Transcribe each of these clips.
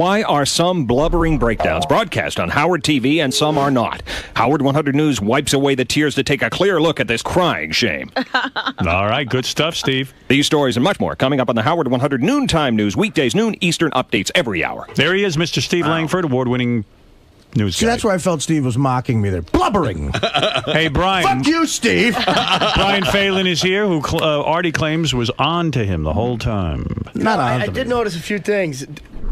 Why are some blubbering breakdowns broadcast on Howard TV and some are not? Howard 100 News wipes away the tears to take a clear look at this crying shame. All right, good stuff, Steve. These stories and much more coming up on the Howard 100 Noontime News, weekdays, noon Eastern, updates every hour. There he is, Mr. Steve Langford, award-winning news guy. See, that's where I felt Steve was mocking me there. Blubbering. Hey, Brian. Fuck you, Steve. Brian Phelan is here, who Artie claims was on to him the whole time. Not on I to me. did notice a few things.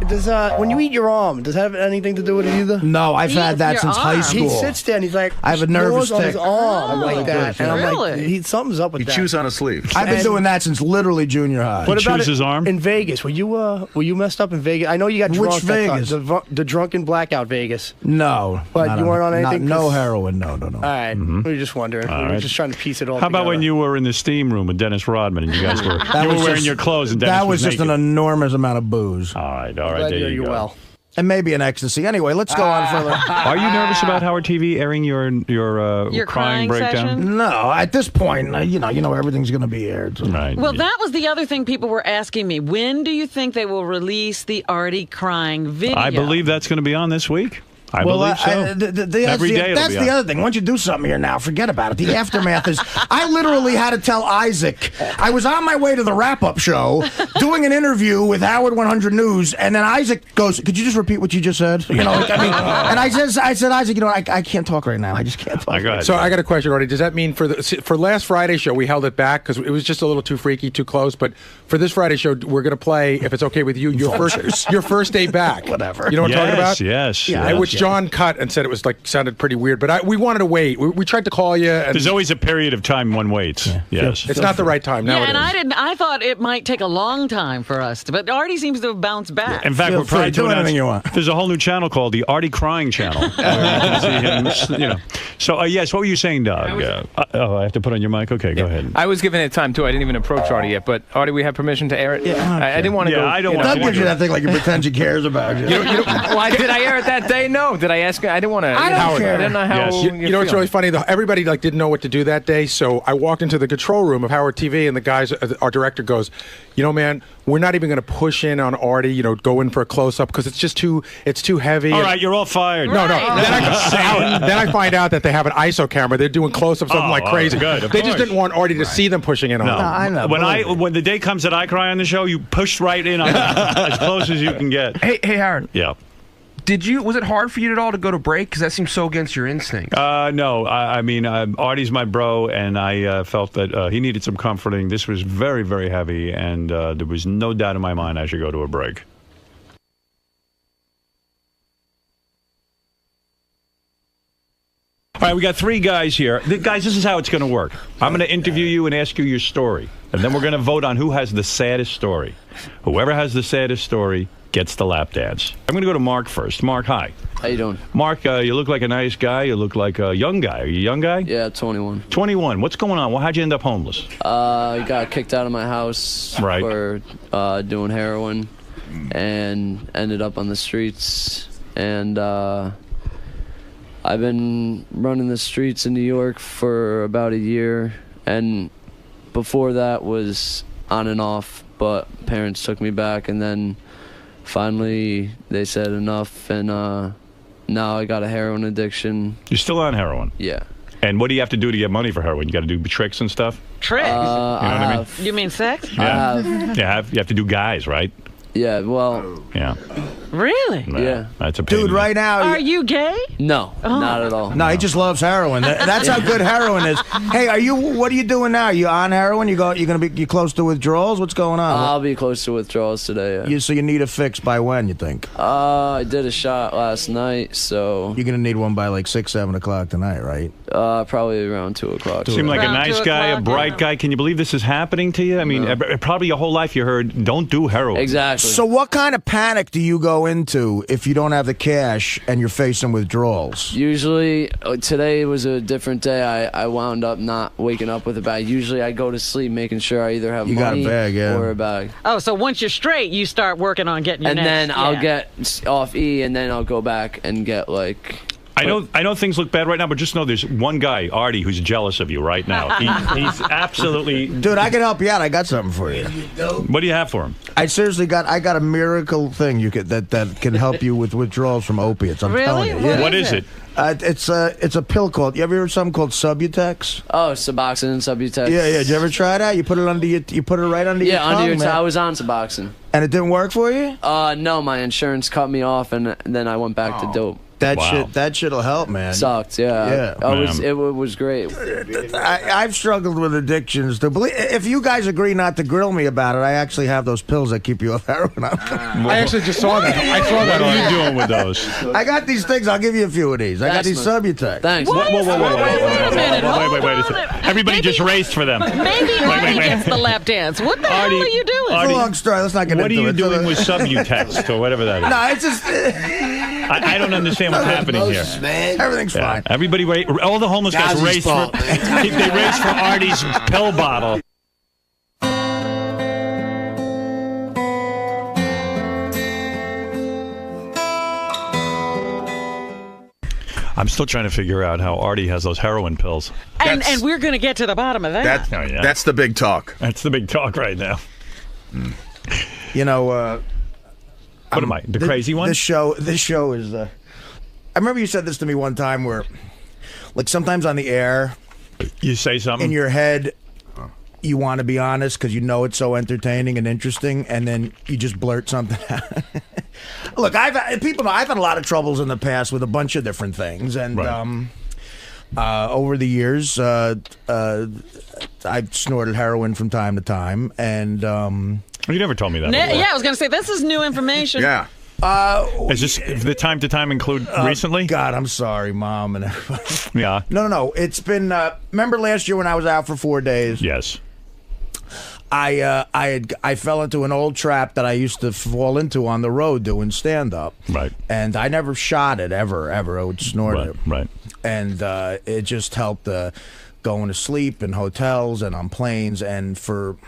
Does when you eat your arm, does that have anything to do with it either? No, I've had that your since high arm. school. He sits there and he's like, I have a nervous on his tick. arm like that, and I'm Really? like, something's up with that. Chews on a sleeve. I've been doing that since literally junior high. What about chews his arm? in Vegas? Were you messed up in Vegas? I know you got drunk. Which Vegas? The drunken blackout Vegas. No. But not you weren't on anything? No 'Cause- heroin, no. All right, we were just wondering. We were right. just trying to piece it all How about together. when you were in the steam room with Dennis Rodman and you guys were was wearing just- your clothes and Dennis That was just naked? an enormous amount of booze. All right, Glad there to hear you you go. well. And maybe an ecstasy. Anyway, let's go on further. Are you nervous about Howard TV airing your crying breakdown? session? No, at this point, you know everything's going to be aired. So. Right. Well, that was the other thing people were asking me. When do you think they will release the Artie crying video? I believe that's going to be on this week. I believe so. Every day it'll that's be the on. other thing. Once you do something here now, forget about it. The aftermath is, I literally had to tell Isaac, I was on my way to the wrap-up show, doing an interview with Howard 100 News, and then Isaac goes, could you just repeat what you just said? And I said, Isaac, I can't talk right now. I just can't talk. Go ahead. So I got a question, Artie. Does that mean for last Friday's show we held it back because it was just a little too freaky, too close? But for this Friday show, we're going to play, if it's okay with you, your first day back. Whatever. You know what I'm talking about? Yes. Which John cut and said it was sounded pretty weird, but we wanted to wait. We tried to call you. And There's always a period of time one waits. Yes. it's not the right time now. Yeah, it and is. I thought it might take a long time for us, but Artie seems to have bounced back. In fact, Feel we're probably free, do anything you want. There's a whole new channel called the Artie Crying Channel. You can see him, So, yes, what were you saying, Doug? I have to put on your mic? Okay, go ahead. I was giving it time, too. I didn't even approach Artie yet, but Artie, we have permission to air it? I didn't want to go. I don't want Doug gives you that thing like he pretends he cares about you. Why did I air it that day? No. Did I ask? I didn't want to. I don't care. I didn't know how. Yes. You know what's really funny though? Everybody didn't know what to do that day, so I walked into the control room of Howard TV, and the guys, our director goes, man, we're not even going to push in on Artie, go in for a close up because it's too heavy. All right, you're all fired. No. Then I find out that they have an ISO camera. They're doing close-ups of them like crazy. Good, of they just course. didn't want Artie to see them pushing in on No, them. I know. When the day comes that I cry on the show, you push right in on as close as you can get. Hey, Howard. Yeah. Was it hard for you at all to go to break? Because that seems so against your instincts. No, I mean, Artie's my bro, and I felt that he needed some comforting. This was very, very heavy, and there was no doubt in my mind I should go to a break. All right, we got three guys here. Guys, this is how it's going to work. I'm going to interview you and ask you your story, and then we're going to vote on who has the saddest story. Whoever has the saddest story gets the lap dance. I'm going to go to Mark first. Mark, hi. How you doing? Mark, you look like a nice guy. You look like a young guy. Are you a young guy? Yeah, 21. 21. What's going on? Well, how'd you end up homeless? I got kicked out of my house for doing heroin and ended up on the streets. And I've been running the streets in New York for about a year. And before that was on and off, but parents took me back. And then finally they said enough. And now I got a heroin addiction. You're still on heroin? Yeah. And what do you have to do to get money for heroin? You got to do tricks and stuff? Tricks? You know what I mean? You mean sex? Yeah. You have to do guys, right? Yeah, well... Yeah. Really? Yeah. That's a pain. Dude, right now... Are you gay? No, not at all. No, he just loves heroin. That's how good heroin is. Hey, what are you doing now? You on heroin? You close to withdrawals? What's going on? I'll be close to withdrawals today. Yeah. So you need a fix by when, you think? I did a shot last night, so... You're going to need one by like 6, 7 o'clock tonight, right? Probably around 2 o'clock. Seem like a Around nice 2 guy, a o'clock, bright yeah. guy. Can you believe this is happening to you? I mean, probably your whole life you heard, don't do heroin. Exactly. So what kind of panic do you go into if you don't have the cash and you're facing withdrawals? Usually, today was a different day. I wound up not waking up with a bag. Usually, I go to sleep making sure I either have money got a bag, yeah. or a bag. Oh, so once you're straight, you start working on getting your And next, then I'll yeah. get off E, and then I'll go back and get like I know things look bad right now, but just know there's one guy, Artie, who's jealous of you right now. He's absolutely... Dude, I can help you out. I got something for you. What do you have for him? I got a miracle thing that can help you with withdrawals from opiates. I'm telling you. Yeah. What is it? It's a pill called. You ever heard of something called Subutex? Oh, Suboxone and Subutex. Yeah. Did you ever try that? You put it right under your tongue. Yeah, under your tongue. Man. I was on Suboxone. And it didn't work for you? No, my insurance cut me off, and then I went back to dope. That shit'll help, man. Sucked, yeah. It was great. I've struggled with addictions. If you guys agree not to grill me about it, I actually have those pills that keep you off heroin. I actually just saw that. I saw that. What are you doing with those? I got these things. I'll give you a few of these. I got these Subutex. Thanks. Whoa. Wait a minute. Wait. Everybody just raced for them. Maybe Artie gets the lap dance. What the hell are you doing? It's a long story. Let's not get into it. What are you doing with Subutex or whatever that is? No, it's just... I don't understand what's happening here. Everything's fine. Everybody, all the homeless guys race for. They race for Artie's pill bottle. I'm still trying to figure out how Artie has those heroin pills. And we're going to get to the bottom of that. That's the big talk. That's the big talk right now. You know, what am I, the crazy one? This show is. I remember you said this to me one time where, like, sometimes on the air, you say something in your head, you want to be honest because you know it's so entertaining and interesting, and then you just blurt something out. Look, people know I've had a lot of troubles in the past with a bunch of different things, and over the years, I've snorted heroin from time to time, and you never told me that. Yeah, I was going to say this is new information. Yeah. Is this the time to time include recently? God, I'm sorry, Mom and everybody. Yeah. No. It's been. Remember last year when I was out for 4 days? Yes. I fell into an old trap that I used to fall into on the road doing stand up. Right. And I never shot it ever. I would snort it. Right. And it just helped going to sleep in hotels and on planes, and from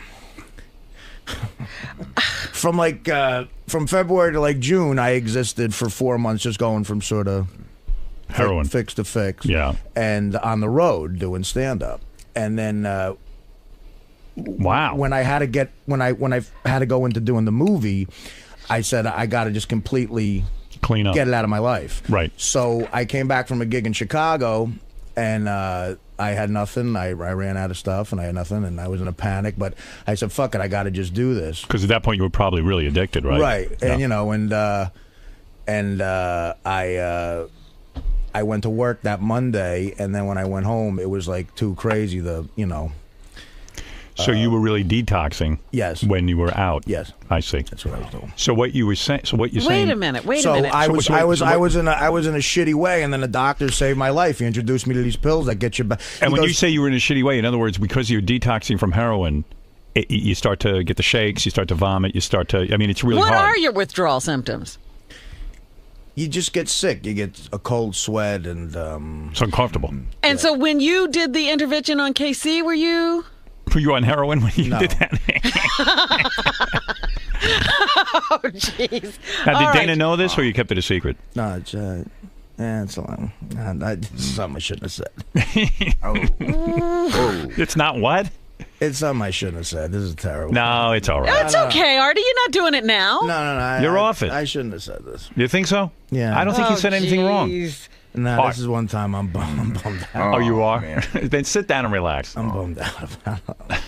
February to like June, I existed for 4 months just going from sort of heroin fix to fix. Yeah. And on the road doing stand up. And then wow. When I had to go into doing the movie, I said I got to just completely clean up, get it out of my life. Right. So I came back from a gig in Chicago, and I had nothing. I ran out of stuff, and I had nothing, and I was in a panic. But I said, "Fuck it, I got to just do this." Because at that point, you were probably really addicted, right? Right. Yeah. And I went to work that Monday, and then when I went home, it was like too crazy. So you were really detoxing. Yes. When you were out. Yes. I see. That's what I was doing. So what you were saying? So what you're saying? Wait a minute. So I was in a shitty way, and then the doctor saved my life. He introduced me to these pills that get you back. And when you say you were in a shitty way, in other words, because you're detoxing from heroin, you start to get the shakes, you start to vomit, you start to. I mean, it's really hard. What are your withdrawal symptoms? You just get sick. You get a cold sweat, and it's uncomfortable. And so when you did the intervention on KC, were you? Were you on heroin when you did that? Oh, jeez. Now, did Dana know this, or you kept it a secret? No, it's it's a long. It's something I shouldn't have said. It's not what? It's something I shouldn't have said. This is terrible. No, it's all right. It's okay, Artie. You're not doing it now. No. You're off it. I shouldn't have said this. You think so? Yeah. I don't think you said anything wrong. No, this is one time I'm bummed out. Oh, you are? Then sit down and relax. I'm bummed out about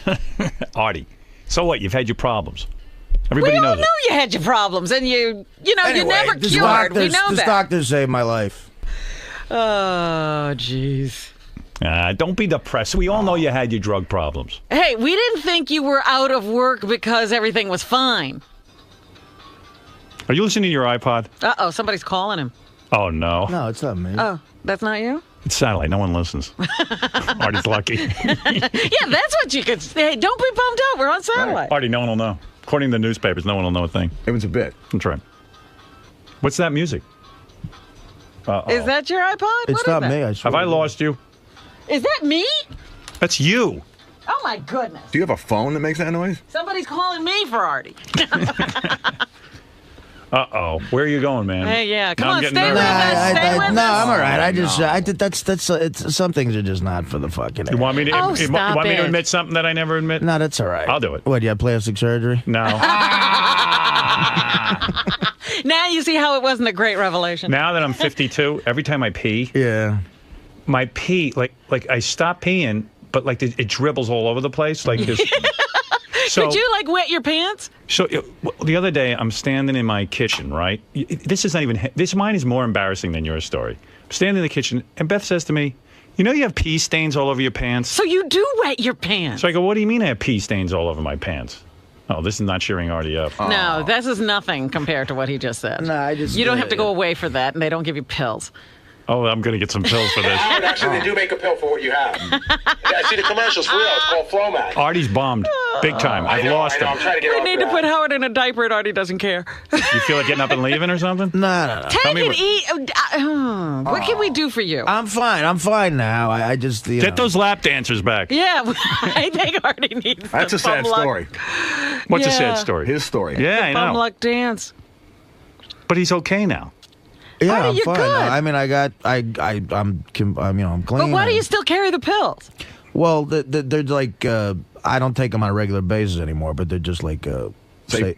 it. Artie, so what? You've had your problems. We Everybody all knows know you had your problems, and you're never cured. We know this that. doctor saved my life. Oh, jeez. Don't be depressed. We all know you had your drug problems. Hey, we didn't think you were out of work because everything was fine. Are you listening to your iPod? Uh-oh, somebody's calling him. Oh, no. No, it's not me. Oh, that's not you? It's satellite. No one listens. Artie's lucky. Yeah, that's what you could say. Hey, don't be bummed out. We're on satellite. Artie, no one will know. According to the newspapers, no one will know a thing. It was a bit. That's right. What's that music? Is that your iPod? It's not me. I Have I lost you? Is that me? That's you. Oh, my goodness. Do you have a phone that makes that noise? Somebody's calling me for Artie. Uh-oh. Where are you going, man? Hey, yeah. Come Now I'm on, getting stay with nervous. us. Stay with No, us. I'm all right. I just, it's some things are just not for the fucking. You want me to? Oh, you stop want me to it. admit something that I never admit? No, that's all right. I'll do it. What? You have plastic surgery? No. Now you see how it wasn't a great revelation. Now that I'm 52, every time I pee, Yeah. my pee, like I stop peeing, but like it dribbles all over the place, like this. So, Could you like wet your pants? So the other day, I'm standing in my kitchen, right? This is not even, this mine is more embarrassing than your story. I'm standing in the kitchen, and Beth says to me, you know you have pee stains all over your pants? So you do wet your pants. So I go, what do you mean I have pee stains all over my pants? Oh, this is not cheering Artie up. No, this is nothing compared to what he just said. No, I just. You don't have to go away for that, and they don't give you pills. Oh, I'm going to get some pills for this. Actually, they do make a pill for what you have. I see the commercials for real. It's called Flomax. Artie's bombed big time. I've lost him. I'm trying to get We off need to that. put Howard in a diaper, and Artie doesn't care. You feel like getting up and leaving or something? No. Take me it what- eat. What can we do for you? I'm fine now. I just. Get those lap dancers back. Yeah, I think Artie needs That's the a sad bum luck- story. What's a Yeah. sad story? His story. Yeah, I Bum know. luck dance. But he's okay now. Yeah, Artie, I'm you're fine. good. I mean, I'm clean. But why do you still carry the pills? Well, they're like I don't take them on a regular basis anymore, but they're just like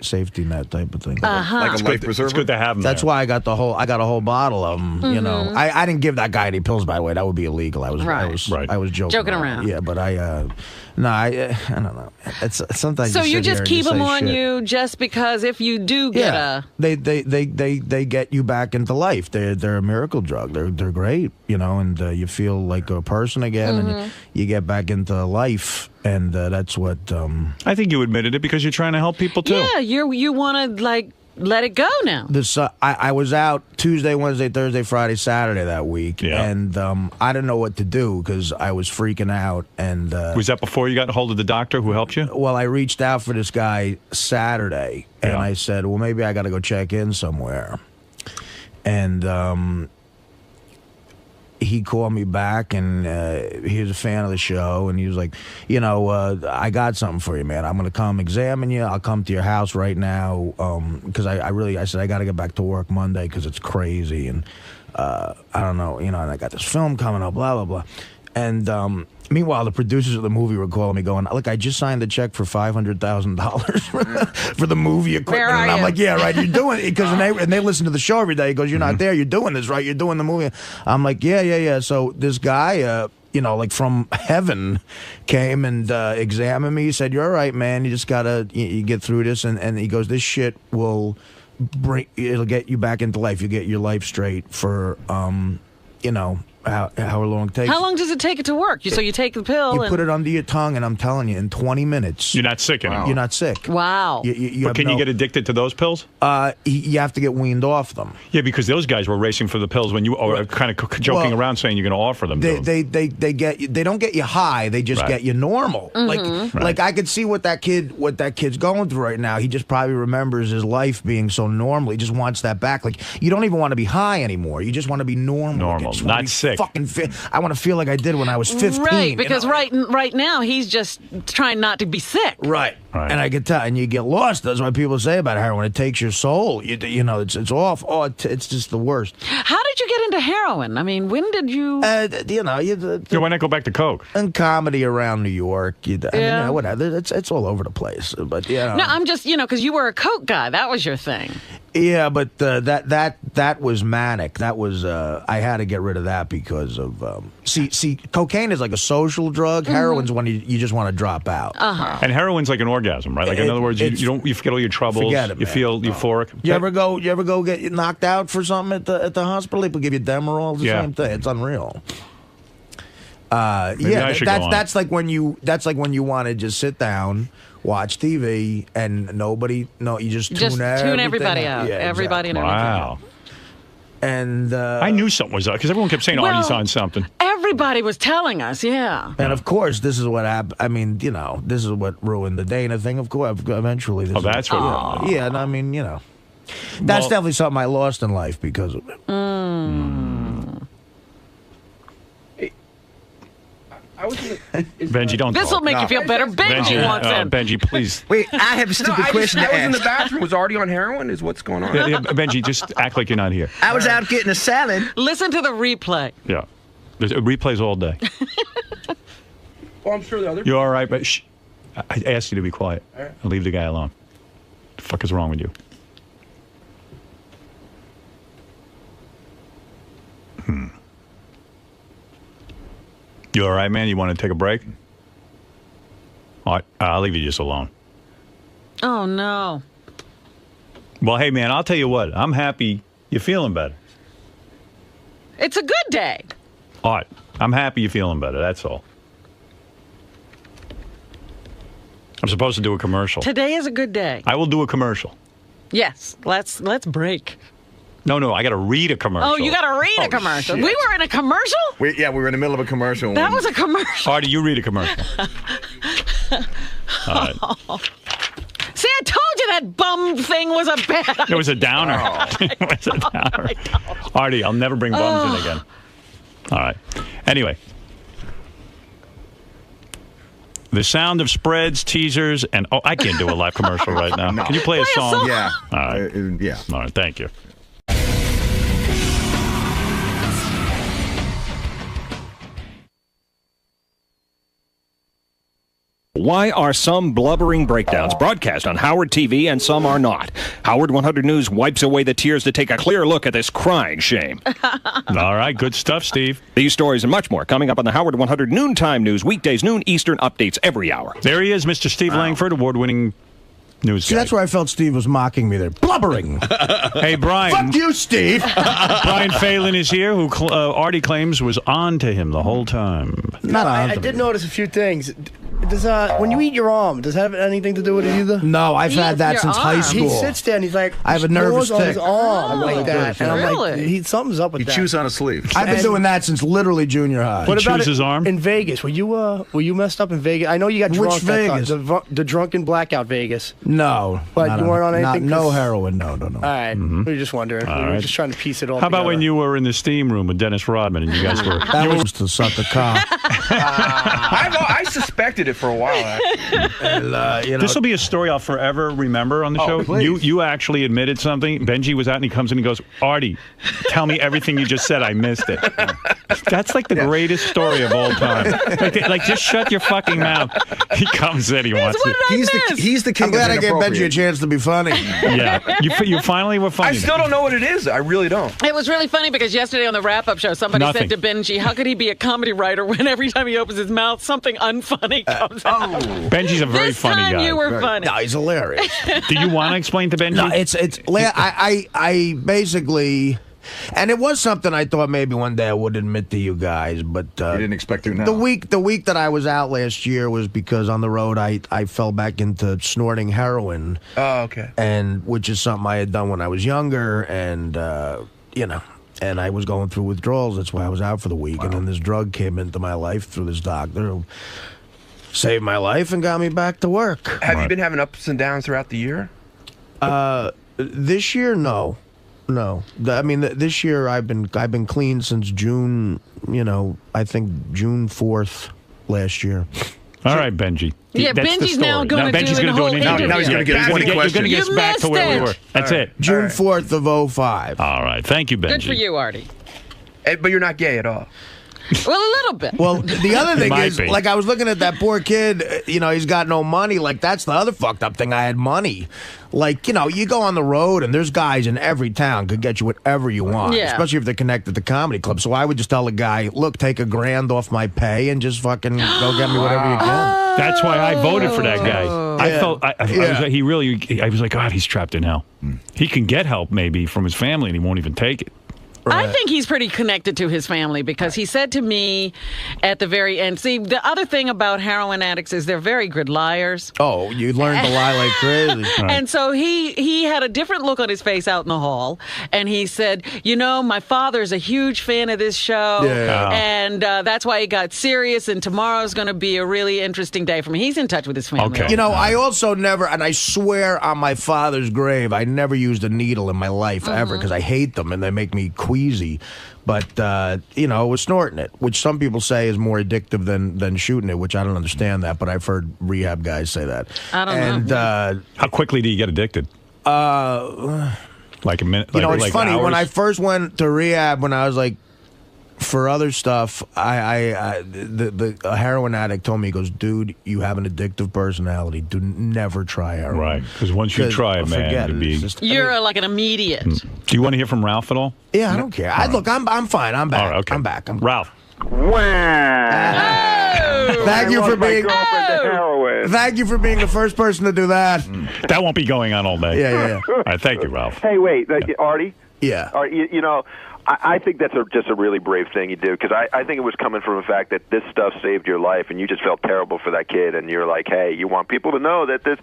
safety net type of thing. Like a life It's preserver. good to have them. That's there. why I got a whole bottle of them. You know, I didn't give that guy any pills, by the way. That would be illegal. I was joking. Joking around. Yeah, but I don't know. It's sometimes. So you sit here just and keep them say on shit. you just because if you do get a... They get you back into life. They're a miracle drug. They're great, you know, and you feel like a person again, and you get back into life, and that's what. I think you admitted it because you're trying to help people too. Yeah, you want to like let it go now. This I was out Tuesday, Wednesday, Thursday, Friday, Saturday that week, and I didn't know what to do because I was freaking out. And was that before you got a hold of the doctor who helped you? well, I reached out for this guy Saturday, and I said, well, maybe I got to go check in somewhere. And he called me back, and he was a fan of the show, and he was like, you know, I got something for you, man. I'm going to come examine you. I'll come to your house right now because I said I got to get back to work Monday because it's crazy, and I don't know, you know, and I got this film coming up, blah, blah, blah. And meanwhile, the producers of the movie were calling me going, look, I just signed a check for $500,000 for the movie equipment. Where are and I'm you? like, yeah, right, you're doing it. Because and they listen to the show every day. He goes, you're not there, you're doing this, right? You're doing the movie. I'm like, yeah. So this guy, you know, like from heaven came and examined me. He said, you're all right, man. You just got to you get through this. And he goes, this shit will it'll get you back into life. You get your life straight for, you know, however long it takes. How long does it take it to work? So you take the pill You and... put it under your tongue, and I'm telling you, in 20 minutes, You're not sick anymore. you're not sick. Wow. But can you get addicted to those pills? You have to get weaned off them. Yeah, because those guys were racing for the pills when you were kind of joking Well, around saying you're going to offer them. to them. They don't get you high. They just get you normal. Like I could see what that kid's going through right now. He just probably remembers his life being so normal. He just wants that back. Like you don't even want to be high anymore. You just want to be normal. Normal, You just wanna not be sick. Fucking fit. I want to feel like I did when I was 15. Right, because you know? right now he's just trying not to be sick. Right. Right. And I can tell, and you get lost. That's what people say about heroin. It takes your soul. You know, it's off. Oh, it's just the worst. How did you get into heroin? I mean, when did you... You know, Yeah, why not go back to coke? and comedy around New York. I mean, Yeah. whatever. It's all over the place. But yeah. No, I'm just, because you were a coke guy. That was your thing. Yeah, but that was manic. That was I had to get rid of that because of see cocaine is like a social drug. Heroin's when you just want to drop out. And heroin's like an orgasm, right? Like in other words, you forget all your troubles. Forget it, you man. feel euphoric. You ever go get knocked out for something at the hospital? People give you Demerol. It's the same thing. It's unreal. I should go on. That's like when you want to just sit down, watch TV, and you just tune everybody out. Yeah, Everybody and everything. Wow. And I knew something was up because everyone kept saying Artie's on something. Everybody was telling us, yeah. And of course, this is what happened. I mean, this is what ruined the Dana thing. Of course, eventually. That's what ruined it. Yeah, and I mean, that's definitely something I lost in life because of it. I was in the Benji, don't This will talk. make you feel better. Benji wants in. Benji, please. Wait, I have a stupid question to I was in ask. the bathroom. Was Artie on heroin? Is what's going on? Yeah, Benji, just act like you're not here. I was out getting a salad. Listen to the replay. Yeah. There's replays all day. Well, I'm sure the other. You all right? But shh. I asked you to be quiet. All right. And leave the guy alone. The fuck is wrong with you? You all right, man? You want to take a break? All right, I'll leave you just alone. Oh, no. Well, hey, man, I'll tell you what. I'm happy you're feeling better. It's a good day. All right, I'm happy you're feeling better. That's all. I'm supposed to do a commercial. Today is a good day. I will do a commercial. Yes, let's break. No, I got to read a commercial. Oh, you got to read a commercial. We were in a commercial? We were in the middle of a commercial. That was a commercial. Artie, you read a commercial. All right. See, I told you that bum thing was a bad idea. It was a downer. It was a downer. Artie, I'll never bring bums in again. All right. Anyway. The sound of spreads, teasers, and... Oh, I can't do a live commercial right now. No. Can you play a song? Yeah. All right. Yeah. All right, thank you. Why are some blubbering breakdowns broadcast on Howard TV and some are not? Howard 100 News wipes away the tears to take a clear look at this crying shame. All right, good stuff, Steve. These stories and much more coming up on the Howard 100 Noontime News, weekdays, noon Eastern, updates every hour. There he is, Mr. Steve Langford, award-winning news See, guy. that's where I felt Steve was mocking me there. Blubbering. Hey, Brian. Fuck you, Steve. Brian Phelan is here, who Artie claims was on to him the whole time. Not on I to did me. notice a few things. Does when you eat your arm, does that have anything to do with it either? No, I've had that Your since high arm. school. He sits there and he's like, I have a nervous on his tick. arm like that, and I'm Really? like, something's up with He that. chews on a sleeve. I've been doing that since literally junior high. What about chews his arm? in Vegas? Were you messed up in Vegas? I know you got Which drunk. that time. Vegas? The drunken blackout Vegas. No. But not you weren't on anything? No 'Cause- heroin. No. All right, we were just wondering. We were right. just trying to piece it all. How about when together. you were in the steam room with Dennis Rodman and you guys were... That was to suck a cock. I suspected it for a while. Actually. And, This will be a story I'll forever remember on the show. please. You actually admitted something. Benji was out and he comes in and he goes, Artie, tell me everything you just said. I missed it. That's like the greatest story of all time. Like, just shut your fucking mouth. He comes in, he wants it. He's the king I'm glad of I gave Benji a inappropriate. chance to be funny. Yeah, you finally were funny. I still don't know what it is. I really don't. It was really funny because yesterday on the wrap-up show, somebody Nothing. said to Benji, how could he be a comedy writer when every time he opens his mouth, something unfunny comes out? Benji's a very This funny time guy. you were funny. No, he's hilarious. Do you want to explain to Benji? No, I basically, and it was something I thought maybe one day I would admit to you guys, but You didn't expect to now. the week that I was out last year was because on the road I fell back into snorting heroin, Oh, okay. and which is something I had done when I was younger, and and I was going through withdrawals. That's why I was out for the week, and then this drug came into my life through this doctor who saved my life and got me back to work. Have you been having ups and downs throughout the year? This year, no. I mean, this year I've been clean since June. I think June 4th last year. All right, Benji. Yeah, That's the Benji's now story. gonna do Benji's the gonna do whole an interview. Now he's going to get 20 You're questions. going to get us back to where we missed were. it. That's it. June 4th of 05. All right. Thank you, Benji. Good for you, Artie. But you're not gay at all. Well, a little bit. Well, the other thing might is, be. like, I was looking at that poor kid, he's got no money. Like, that's the other fucked up thing. I had money. Like, you go on the road and there's guys in every town could get you whatever you want, Yeah. especially if they're connected to comedy clubs. So I would just tell the guy, look, take $1,000 off my pay and just fucking go get me whatever you can. That's why I voted for that guy. I felt I was like, God, he's trapped in hell. He can get help maybe from his family, and he won't even take it. I think he's pretty connected to his family because he said to me at the very end, see, the other thing about heroin addicts is they're very good liars. Oh, you learned to lie like crazy. And so he had a different look on his face out in the hall, and he said, my father's a huge fan of this show, Yeah. and that's why he got serious, and tomorrow's going to be a really interesting day for me. He's in touch with his family. Okay. I also never, and I swear on my father's grave, I never used a needle in my life ever because I hate them and they make me queasy. queasy. But, it was snorting it, which some people say is more addictive than shooting it, which I don't understand that, but I've heard rehab guys say that. I don't know. How quickly do you get addicted? Like a minute? It's funny. Hours? When I first went to rehab, when I was like, for other stuff, the heroin addict told me, he goes, dude, you have an addictive personality. Never try heroin. Right, because once you try it, man, it'd be... You're like an immediate. Do you want to hear from Ralph at all? Yeah, I don't care. Look, I'm fine. I'm back. All right, okay. I'm back. Ralph. Thank you for being. Thank you for being the first person to do that. That won't be going on all day. Yeah. All right, thank you, Ralph. Hey, wait, Artie? Yeah. You know, I think that's just a really brave thing you do, because I think it was coming from the fact that this stuff saved your life, and you just felt terrible for that kid, and you're like, hey, you want people to know that this,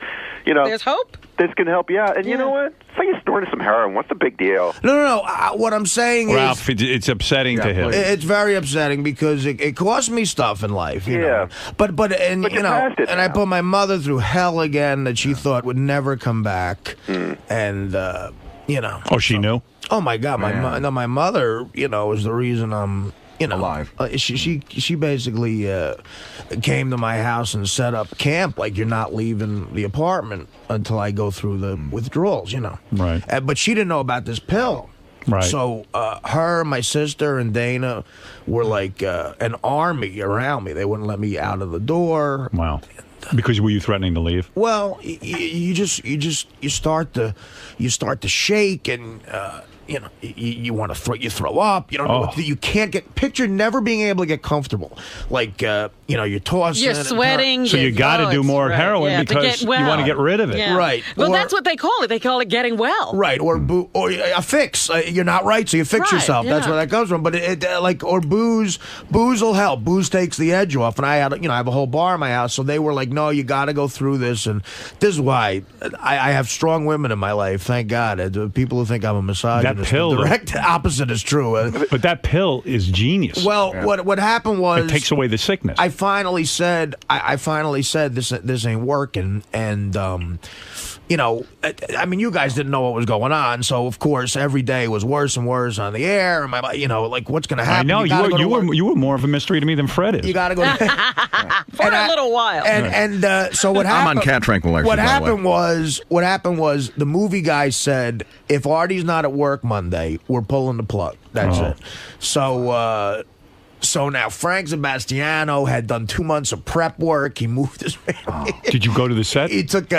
there's hope. This can help you out, and you know what? It's like you're snorting some heroin. What's the big deal? No. What I'm saying Ralph, is, it's upsetting to him. It's very upsetting because it cost me stuff in life. You know? But I put my mother through hell again that she thought would never come back, and Oh, she knew. Oh my God, my mother, is the reason I'm, alive. She basically came to my house and set up camp. Like, you're not leaving the apartment until I go through the withdrawals. Right. But she didn't know about this pill. Right. So her, my sister, and Dana were like an army around me. They wouldn't let me out of the door. Wow. Because were you threatening to leave? Well, you start to shake, and you want to throw up. You don't know what to do. You can't picture never being able to get comfortable. Like you're tossing. You're sweating. So you got to do more heroin because you want to get rid of it. Yeah. Right. Well, that's what they call it. They call it getting well. Right. Or a fix. You're not right, so you fix yourself. That's where that comes from. But booze will help. Booze takes the edge off. And I have a whole bar in my house, so they were like, no, you got to go through this. And this is why I have strong women in my life. Thank God. People who think I'm a misogynist. That pill, the direct opposite is true. But that pill is genius. Well, what happened was it takes away the sickness. I finally said this ain't working, and you guys didn't know what was going on, so of course every day was worse and worse on the air. And like what's going to happen? I know you were more of a mystery to me than Fred is. You got to go for a little while. So what happened? I'm on cat tranquilizers. What happened was the movie guy said, if Artie's not at work Monday, we're pulling the plug. That's it. So now Frank Sebastiano had done 2 months of prep work. He moved his family. Did you go to the set? He took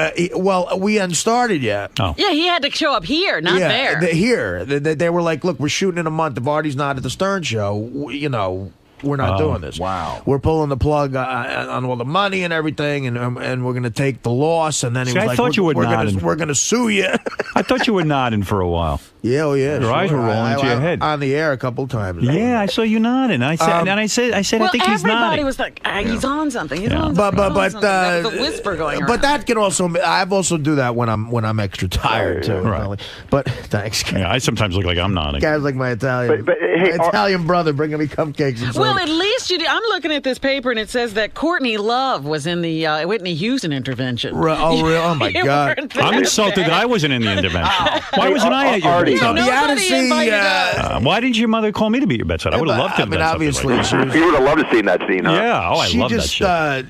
we hadn't started yet. Oh. Yeah, he had to show up here, not there. Here. They were like, look, we're shooting in a month. If Artie's not at the Stern Show, we're not doing this. Wow. We're pulling the plug on all the money and everything, and we're going to take the loss. And then he was like, we're going to sue you. I thought you were nodding for a while. Yeah, Your eyes were rolling to your head. On the air a couple times. Yeah, I saw you nodding. I said, I said, well, I think he's nodding. Everybody was like, he's on something. He's on something. But there was a whisper going around. But that can also, I've also do that when I'm extra tired too. Right. But thanks. Yeah, I sometimes look like I'm nodding. Guys like my Italian, Italian brother bringing me cupcakes. And well, at least you did. I'm looking at this paper and it says that Courtney Love was in the Whitney Houston intervention. Oh, really? Oh my God! I'm insulted that I wasn't in the intervention. Why wasn't I at your bedside? Why didn't your mother call me to be at your bedside? I would have loved to have done obviously, you would have loved to see that scene, huh? Yeah, I love that shit.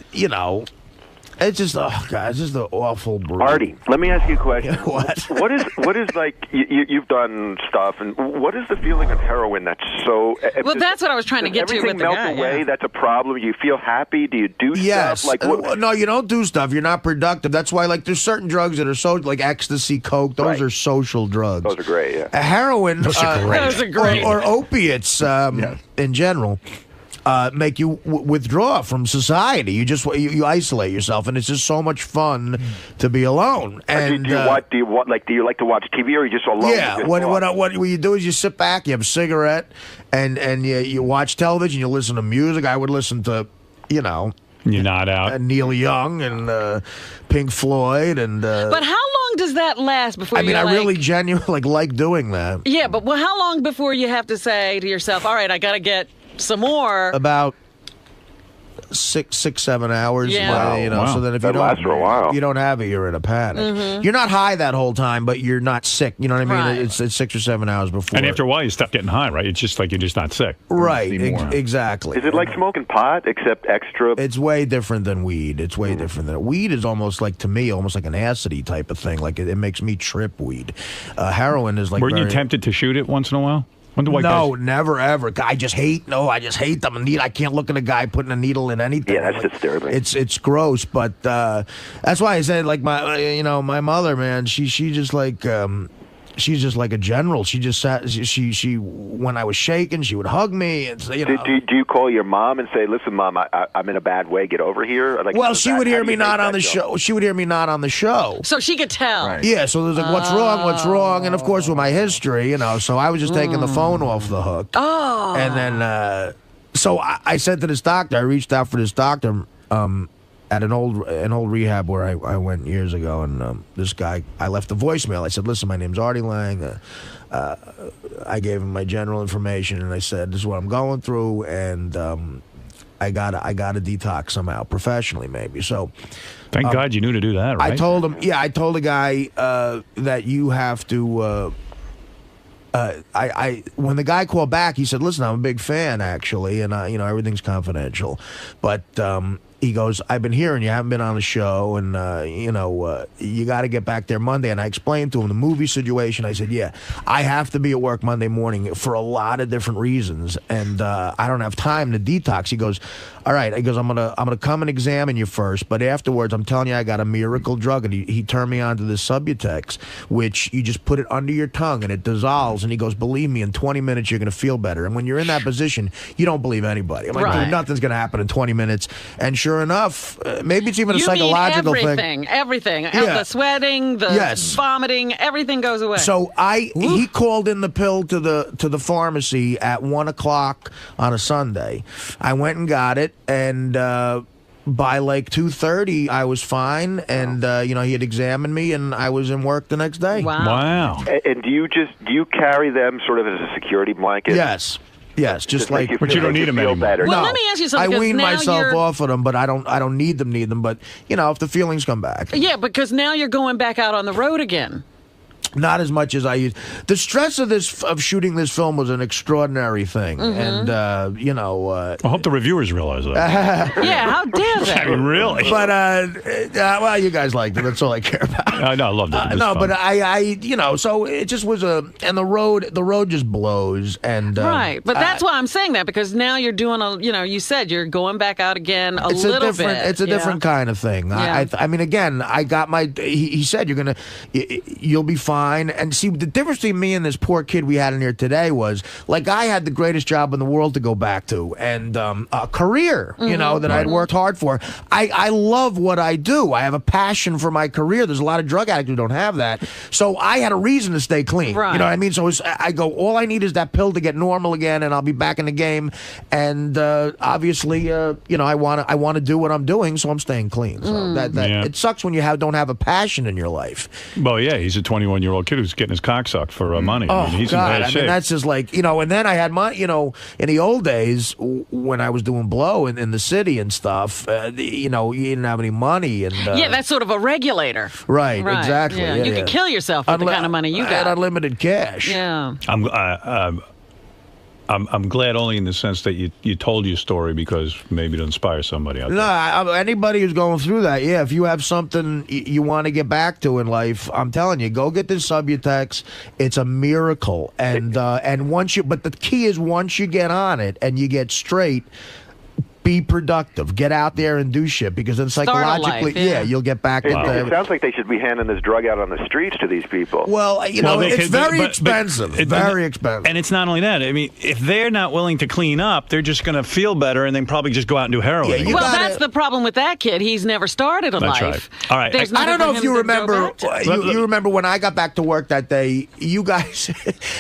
It's just, oh God, it's just an awful brew. Artie, let me ask you a question. What? What is like, you've done stuff, and what is the feeling of heroin that's so... Well, that's what I was trying to get to with the guy. Everything melt away, that's a problem. You feel happy? Do you do stuff? Like, no, you don't do stuff. You're not productive. That's why, like, there's certain drugs that are so, like ecstasy, coke, those are social drugs. Those are great, yeah. Heroin... Those are great. Or opiates in general. Make you withdraw from society. You isolate yourself, and it's just so much fun to be alone. And do you like to watch TV, or are you just alone? Yeah, what you do is you sit back, you have a cigarette, and you watch television. You listen to music. I would listen to, You're not out. Neil Young and Pink Floyd and. But how long does that last before? I really genuinely like doing that. Yeah, but how long before you have to say to yourself, "All right, I got to get some more"? About six, 7 hours. Yeah. You know, so then if That you lasts for a while. don't, you don't have it, you're in a panic. Mm-hmm. You're not high that whole time, but you're not sick. You know what I mean? Right. It's 6 or 7 hours before. And after a while, you stop getting high, right? It's just like you're just not sick. Right, exactly. Is it like smoking pot except extra? It's way different than weed. It's way different than weed. Is almost like, to me, almost like an acidy type of thing. Like it makes me trip. Weed, heroin is like. Weren't you tempted to shoot it once in a while? When the white no, guys... never ever. I just hate them. I can't look at a guy putting a needle in anything. Yeah, that's disturbing. It's gross, but that's why I said, like, my mother, man, she's just like. She's just like a general. She just sat. She when I was shaking, she would hug me and say, Do you call your mom and say, "Listen, Mom, I'm in a bad way. Get over here"? Like, well, she would hear me not on the show. She would hear me not on the show. So she could tell. Right. Yeah. So there's like, what's wrong? And of course, with my history, so I was just taking the phone off the hook. Oh. And then, so I said to this doctor. I reached out for this doctor. At an old rehab where I went years ago, and this guy, I left a voicemail. I said, "Listen, my name's Artie Lang." I gave him my general information, and I said, "This is what I'm going through, and I got to detox somehow, professionally, maybe." So, thank God you knew to do that, right? I told him, I told the guy that you have to. When the guy called back, he said, "Listen, I'm a big fan, actually, and everything's confidential, but." He goes, I've been hearing you haven't been on the show, and, you got to get back there Monday. And I explained to him the movie situation. I said, yeah, I have to be at work Monday morning for a lot of different reasons, and I don't have time to detox. He goes, all right. He goes, I'm gonna come and examine you first, but afterwards, I'm telling you, I got a miracle drug. And he turned me on to this Subutex, which you just put it under your tongue, and it dissolves. And he goes, believe me, in 20 minutes, you're going to feel better. And when you're in that position, you don't believe anybody. I'm like, Right. dude, nothing's going to happen in 20 minutes. And sure enough, maybe it's even a You psychological mean thing. everything. Yeah. The sweating, the vomiting, everything goes away. So he called in the pill to the pharmacy at 1:00 on a Sunday. I went and got it, and by like 2:30, I was fine, and he had examined me, and I was in work the next day. Wow. And do you carry them sort of as a security blanket? Yes, just like. But you don't need them anymore. Better. Well, No, let me ask you something. I because wean now myself you're- off of them, but I don't need them. But if the feelings come back, Yeah, because now you're going back out on the road again. not as much as I used. The stress of shooting this film was an extraordinary thing, and I hope the reviewers realize that. Yeah, how dare they? I mean, really? But well, you guys liked it. That's all I care about. No, I loved it. It was No, fun. but I so it just was and the road just blows, and Right, but that's why I'm saying that, because now you're doing you said you're going back out again a it's little a different, bit. It's a different kind of thing. Yeah. I mean, again, I got my. He said you'll be fine. And see, the difference between me and this poor kid we had in here today was, like, I had the greatest job in the world to go back to, and a career, that I'd worked hard for. I love what I do. I have a passion for my career. There's a lot of drug addicts who don't have that. So I had a reason to stay clean. Right. You know what I mean? So I go, all I need is that pill to get normal again, and I'll be back in the game. And obviously, I want to do what I'm doing, so I'm staying clean. So it sucks when you don't have a passion in your life. Well, yeah, he's a 21-year-old kid who's getting his cock sucked for money. Oh, I mean, he's God. in bad shape. That's just like, and then I had my, in the old days when I was doing blow in the city and stuff, you didn't have any money. And yeah, that's sort of a regulator. Right, exactly. Yeah. Yeah, You yeah. could kill yourself with the kind of money you I had got. unlimited cash. Yeah. I'm glad only in the sense that you told your story because maybe to inspire somebody out there. No, anybody who's going through that, if you have something you want to get back to in life, I'm telling you, go get this Subutex. It's a miracle, and but the key is once you get on it and you get straight. Be productive. Get out there and do shit, because then psychologically, you'll get back into. It sounds like they should be handing this drug out on the streets to these people. Well, it's very expensive. Very expensive. And it's not only that. I mean, if they're not willing to clean up, they're just going to feel better and then probably just go out and do heroin. Yeah, Well, that's the problem with that kid. He's never started a That's life. right. All right. There's I don't know nothing if for you him to go remember. back to. You remember when I got back to work that day? You guys,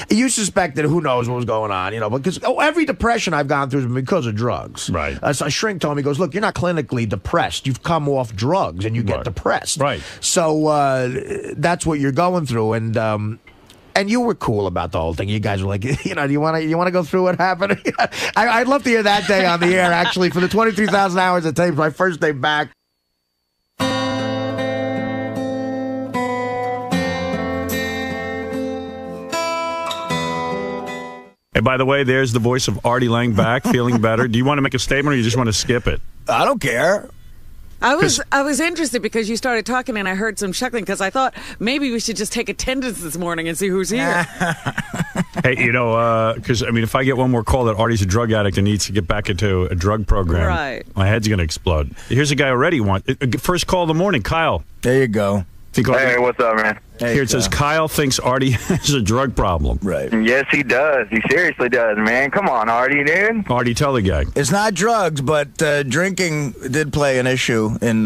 you suspected who knows what was going on, because every depression I've gone through has been because of drugs. Right. So a shrink told me, he goes, look, you're not clinically depressed. You've come off drugs and you get depressed. Right. So that's what you're going through, and And you were cool about the whole thing. You guys were like, do you want to go through what happened? I'd love to hear that day on the air, actually, for the 23,000 hours of tapes, my first day back. Hey, by the way, there's the voice of Artie Lang back, feeling better. Do you want to make a statement or you just want to skip it? I don't care. I was interested because you started talking and I heard some chuckling because I thought maybe we should just take attendance this morning and see who's here. Hey, because, if I get one more call that Artie's a drug addict and needs to get back into a drug program, right, my head's going to explode. Here's a guy already first call of the morning, Kyle. There you go. Hey, what's up, man? Here it says Kyle thinks Artie has a drug problem. Right. Yes, he does. He seriously does, man. Come on, Artie, dude. Artie, tell the guy. It's not drugs, but drinking did play an issue in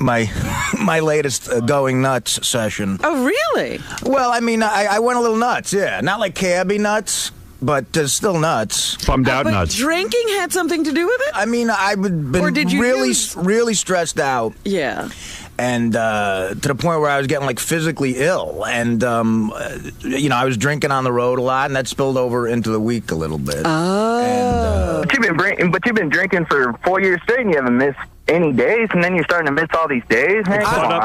my latest going nuts session. Oh, really? Well, I went a little nuts, yeah. Not like cabbie nuts, but still nuts. Bummed out but nuts. Drinking had something to do with it? I've been really stressed out. Yeah. And to the point where I was getting physically ill, and I was drinking on the road a lot, and that spilled over into the week a little bit. Oh, but you've been drinking for 4 years straight, and you haven't missed any days, and then you're starting to miss all these days. Man,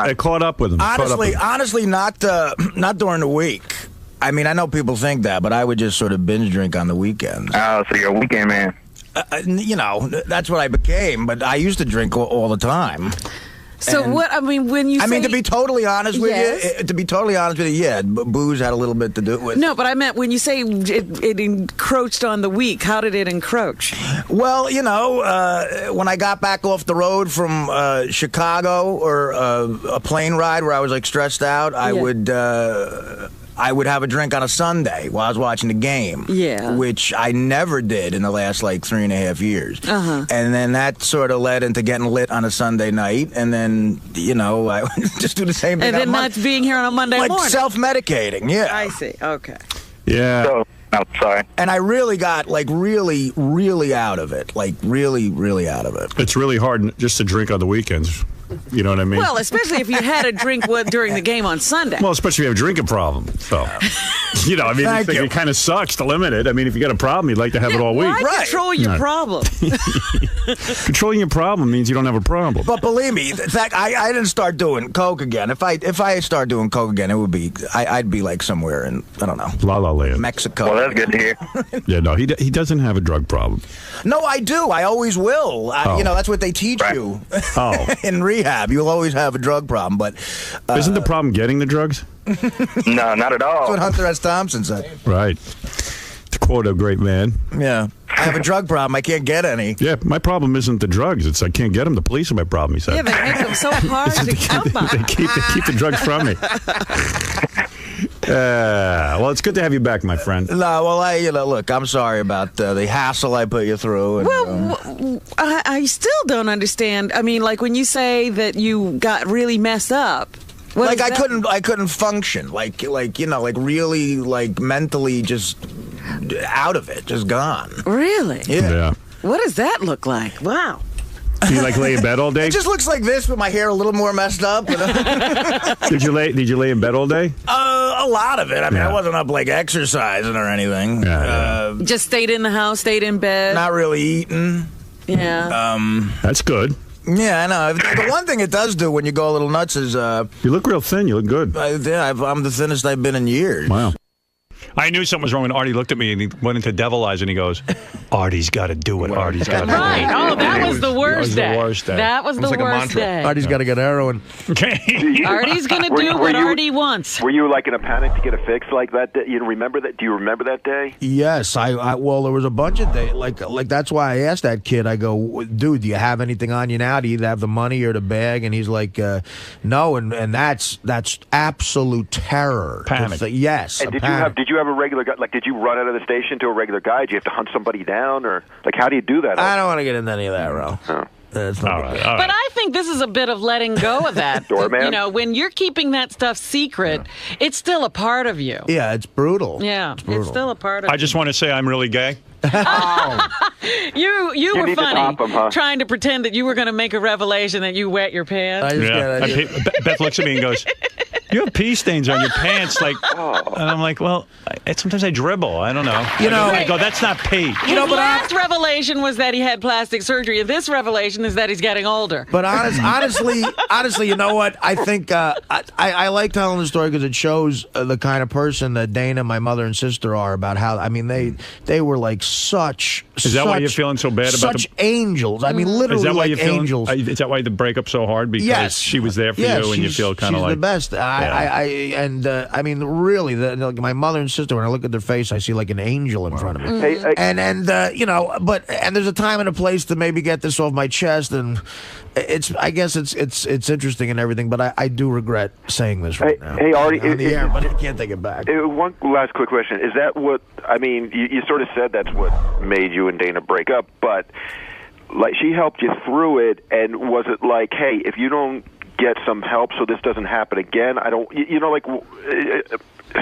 It caught up with him. Honestly, not during the week. I know people think that, but I would just sort of binge drink on the weekends. Oh, so you're a weekend man. That's what I became. But I used to drink all the time. So when you say... to be totally honest with you, yeah, booze had a little bit to do with it. No, but I meant when you say it encroached on the week, how did it encroach? Well, when I got back off the road from Chicago or a plane ride where I was stressed out, I would have a drink on a Sunday while I was watching the game. Yeah. Which I never did in the last 3.5 years. Uh-huh. And then that sort of led into getting lit on a Sunday night. And then, I would just do the same thing. And then not being here on a Monday morning. Self-medicating, yeah. I see. Okay. Yeah. So, sorry. And I really got, really, really out of it. Really, really out of it. It's really hard just to drink on the weekends. You know what I mean? Well, especially if you had a drink during the game on Sunday. Well, especially if you have a drinking problem. So, it kind of sucks to limit it. If you got a problem, you'd like to have it all week. Why control your problem? Controlling your problem means you don't have a problem. But believe me, I didn't start doing coke again. If I start doing coke again, it would be I'd be somewhere in, I don't know, La La Land, Mexico. Well, that's good to hear. Yeah, no, he doesn't have a drug problem. No, I do. I always will. That's what they teach you. Oh. In rehab, you'll always have a drug problem. But isn't the problem getting the drugs? No, not at all. That's what Hunter S. Thompson said. Right. To quote a great man. Yeah. I have a drug problem. I can't get any. Yeah, my problem isn't the drugs. It's I can't get them. The police are my problem, he said. Yeah, they make them so hard to come by. They keep the drugs from me. Well, it's good to have you back, my friend. No, well, look, I'm sorry about the hassle I put you through. And, I still don't understand. When you say that you got really messed up. I couldn't function. Really, mentally just out of it, just gone. Really? Yeah. What does that look like? Wow. Do you lay in bed all day? It just looks like this, with my hair a little more messed up. Did you lay in bed all day? A lot of it. I wasn't up exercising or anything. Yeah. Just stayed in the house, stayed in bed. Not really eating. Yeah. That's good. Yeah, I know. The one thing it does do when you go a little nuts is... you look real thin. You look good. I'm the thinnest I've been in years. Wow. I knew something was wrong when Artie looked at me and he went into devil eyes and he goes, Artie's got to do it. Artie's got to do it. Right. Oh, that was the worst day. That was the worst day. Artie's got to get heroin. Artie's going to do what Artie wants. Were you in a panic to get a fix like that? You remember that? Do you remember that day? Yes. Well, there was a bunch of days. That's why I asked that kid. I go, dude, do you have anything on you now? Do you either have the money or the bag? And he's like, no. And that's absolute terror. Panic. Yes. And did you have a regular guy? Did you run out of the station to a regular guy? Did you have to hunt somebody down, or how do you do that? I don't want to get into any of that, Ro. Oh. All right. But I think this is a bit of letting go of that. Doorman? When you're keeping that stuff secret, it's still a part of you. Yeah, it's brutal. Yeah, it's still a part of I just want to say I'm really gay. You were need to funny top 'em, huh? trying to pretend that you were going to make a revelation that you wet your pants. Beth looks at me and goes, You have pee stains on your pants, and I'm like, well, sometimes I dribble. I don't know. I go, that's not pee. His last revelation was that he had plastic surgery. This revelation is that he's getting older. But honestly, you know what? I think I like telling the story because it shows the kind of person that Dana, my mother and sister are. About how they were like such. Is that why you're feeling so bad about such angels? I mean, literally, is that why like you're angels. Is that why the breakup so hard? Because she was there for you, and you feel kind of like she's the best. I mean, really, my mother and sister. When I look at their face, I see like an angel in front of me. And there's a time and a place to maybe get this off my chest, and I guess it's interesting and everything, but I do regret saying this right now. Hey, Artie, on the air, but I can't take it back. One last quick question: is that what I mean? You sort of said that's what made you and Dana break up, but like she helped you through it, and was it like, hey, if you don't get some help so this doesn't happen again, I don't, you know what I'm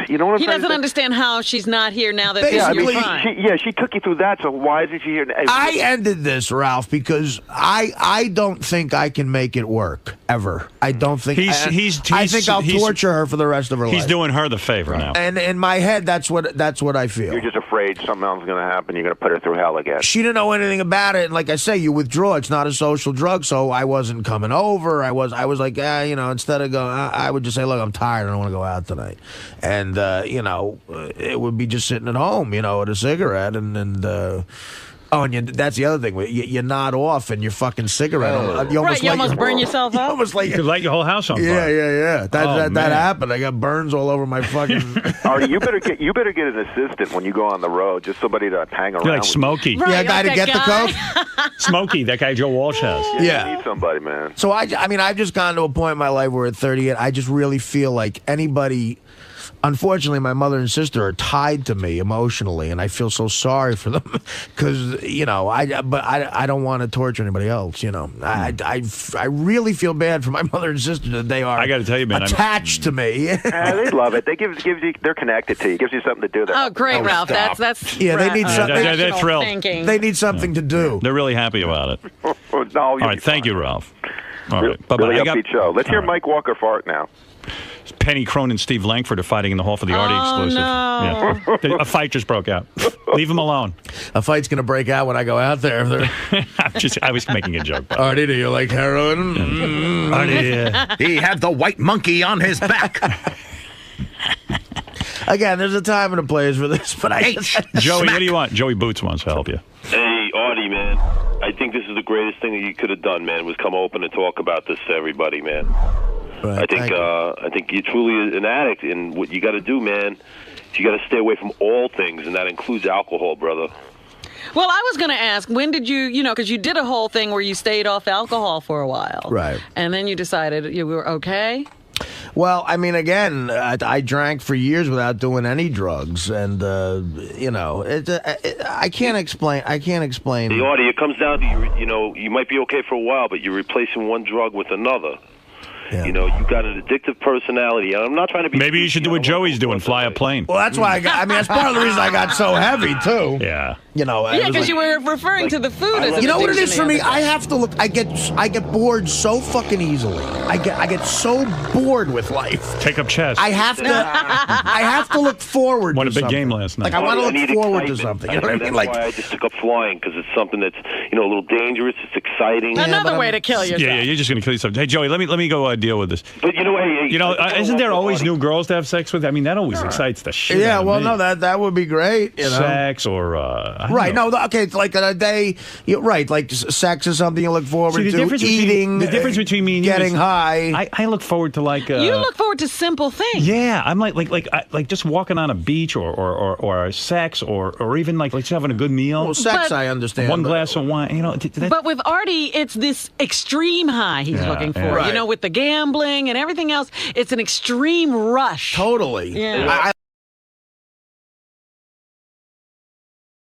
He doesn't understand how she's not here now that you're fine. She took you through that, so why isn't she here? I ended this, Ralph, because I don't think I can make it work ever. I don't think I think I'll torture her for the rest of her life. He's doing her the favor now. And in my head, that's what I feel. You're just afraid something else is going to happen. You're going to put her through hell again. She didn't know anything about it, and like I say, you withdraw. It's not a social drug, so I wasn't coming over. I was like, instead of going, I would just say, look, I'm tired. I don't want to go out tonight. And it would be just sitting at home, with a cigarette, and that's the other thing. You nod off and your fucking cigarette. You almost burn yourself up. You could light your whole house on fire. Yeah. That happened. I got burns all over my fucking. Artie, you better get an assistant when you go on the road. Just somebody to hang around. You're like Smokey. Right, a guy to get the coke. Smokey, that guy Joe Walsh has. Yeah, you need somebody, man. So I've just gotten to a point in my life where at 38, I just really feel like anybody. Unfortunately, my mother and sister are tied to me emotionally, and I feel so sorry for them because I don't want to torture anybody else. I really feel bad for my mother and sister that they are. I got to tell you, man, attached to me. They love it. They gives you. They're connected to you. Gives you something to do. Oh, great, Ralph. Stop. That's yeah. They need something. They're thrilled. Thinking. They need something to do. They're really happy about it. All right, thank you, Ralph. All right, bye-bye. Really upbeat show. Let's hear Mike Walker fart now. Penny Crone and Steve Langford are fighting in the hall for the Artie exclusive. No. Yeah. A fight just broke out. Leave them alone. A fight's going to break out when I go out there. I was making a joke. Artie, do you like heroin? Artie, he had the white monkey on his back. Again, there's a time and a place for this, but Joey, what do you want? Joey Boots wants to help you. Hey, Artie, man. I think this is the greatest thing that you could have done, man, was come open and talk about this to everybody, man. Right, I think you're truly an addict, and what you got to do, man, you got to stay away from all things, and that includes alcohol, brother. Well, I was going to ask, when did you because you did a whole thing where you stayed off alcohol for a while. Right. And then you decided you were okay? Well, I mean, again, I drank for years without doing any drugs, and I can't explain. The Artie, it comes down to you might be okay for a while, but you're replacing one drug with another. Yeah. You got an addictive personality. I'm not trying to be. Maybe you should do what Joey's doing, fly a plane. Well, that's why that's part of the reason I got so heavy too. Yeah. Because you were referring to the food as an you know what it addiction is for me? the other I have to look. I get bored so fucking easily. I get so bored with life. Take up chess. I have to look forward. Won to a big something. game last night. Like I want to look forward to something. You know what I mean? That's why I just took up flying, because it's something that's a little dangerous. It's exciting. Another way to kill yourself. Yeah, you're just going to kill yourself. Hey, Joey, let me go deal with this. But isn't there always new girls to have sex with? I mean, that always excites the shit. Yeah, out of well, me. no, that would be great. Sex or right? No, okay, it's like a day. Right, like sex is something you look forward to. The difference between me and getting you high. I look forward to you look forward to simple things. Yeah, I'm like just walking on a beach or sex or even like just having a good meal. Well, sex I understand. One glass of wine, But with Artie, it's this extreme high he's looking for. Right. With the gambling and everything else, it's an extreme rush. Totally. Yeah.